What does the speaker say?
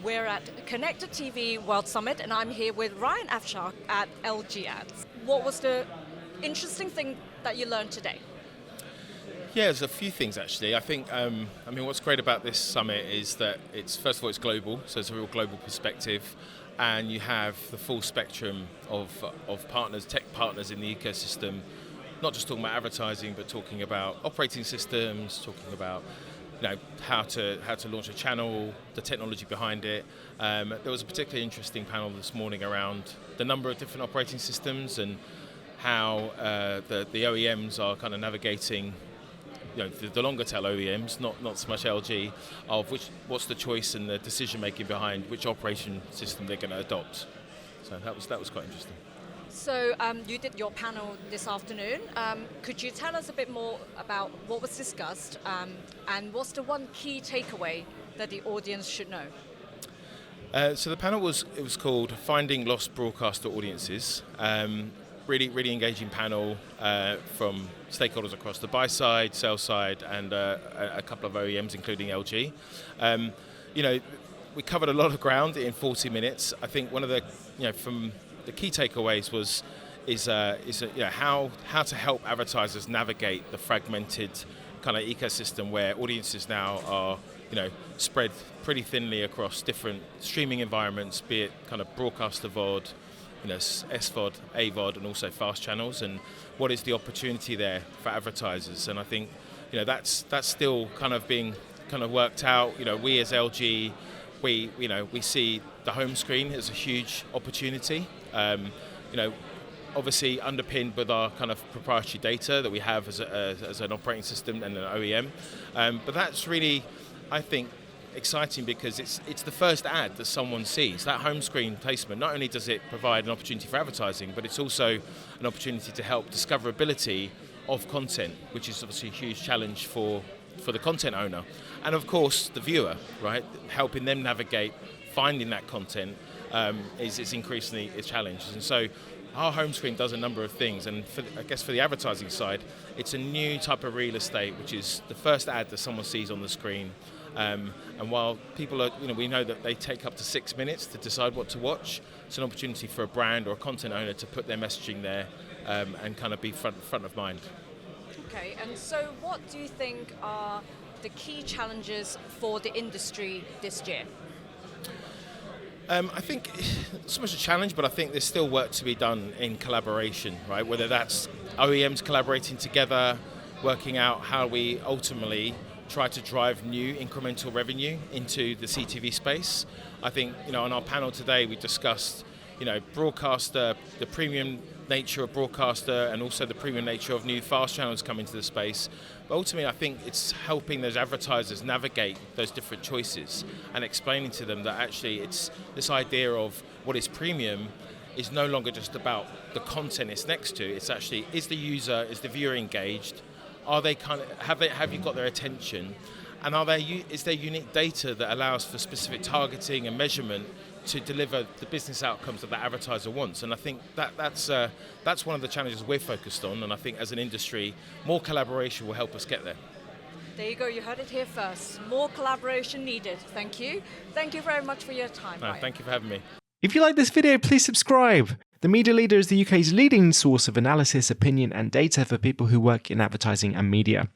We're at Connected TV World Summit, and I'm here with Ryan Afshar at LG Ads. What was the interesting thing that you learned today? Yeah, there's a few things actually. I think, what's great about this summit is that first of all, it's global, so it's a real global perspective, and you have the full spectrum of partners, tech partners in the ecosystem, not just talking about advertising, but talking about operating systems, talking about how to launch a channel, the technology behind it. There was a particularly interesting panel this morning around the number of different operating systems and how the OEMs are kind of navigating, the longer tail OEMs, not so much LG, of what's the choice and the decision making behind which operation system they're going to adopt. So that was quite interesting. So you did your panel this afternoon. Could you tell us a bit more about what was discussed and what's the one key takeaway that the audience should know? So the panel was called Finding Lost Broadcaster Audiences. Really engaging panel from stakeholders across the buy side, sell side, and a couple of OEMs, including LG. We covered a lot of ground in 40 minutes. I think one of the from the key takeaways is how to help advertisers navigate the fragmented kind of ecosystem where audiences now are spread pretty thinly across different streaming environments, be it kind of broadcaster VOD, SVOD, AVOD, and also fast channels, and what is the opportunity there for advertisers? And I think that's still kind of being worked out. We as LG, we see the home screen as a huge opportunity. Obviously underpinned with our kind of proprietary data that we have as an operating system and an OEM. But that's really, I think, exciting because it's the first ad that someone sees. That home screen placement, not only does it provide an opportunity for advertising, but it's also an opportunity to help discoverability of content, which is obviously a huge challenge for the content owner. And of course, the viewer, right? Helping them navigate, finding that content is increasingly a challenge. And so our home screen does a number of things, and I guess for the advertising side, it's a new type of real estate, which is the first ad that someone sees on the screen. And while people are, we know that they take up to 6 minutes to decide what to watch, it's an opportunity for a brand or a content owner to put their messaging there and kind of be front of mind. Okay, and so what do you think are the key challenges for the industry this year? I think it's so much a challenge, but I think there's still work to be done in collaboration, right? Whether that's OEMs collaborating together, working out how we ultimately try to drive new incremental revenue into the CTV space. I think, on our panel today, we discussed, broadcaster, the premium nature of broadcaster, and also the premium nature of new fast channels coming to the space. But ultimately, I think it's helping those advertisers navigate those different choices and explaining to them that actually it's this idea of what is premium is no longer just about the content it's next to. It's actually, is the viewer engaged? Are they have you got their attention? And is there unique data that allows for specific targeting and measurement to deliver the business outcomes that the advertiser wants? And I think that's one of the challenges we're focused on. And I think as an industry, more collaboration will help us get there. There you go. You heard it here first. More collaboration needed. Thank you. Thank you very much for your time. Thank you for having me. If you like this video, please subscribe. The Media Leader is the UK's leading source of analysis, opinion, and data for people who work in advertising and media.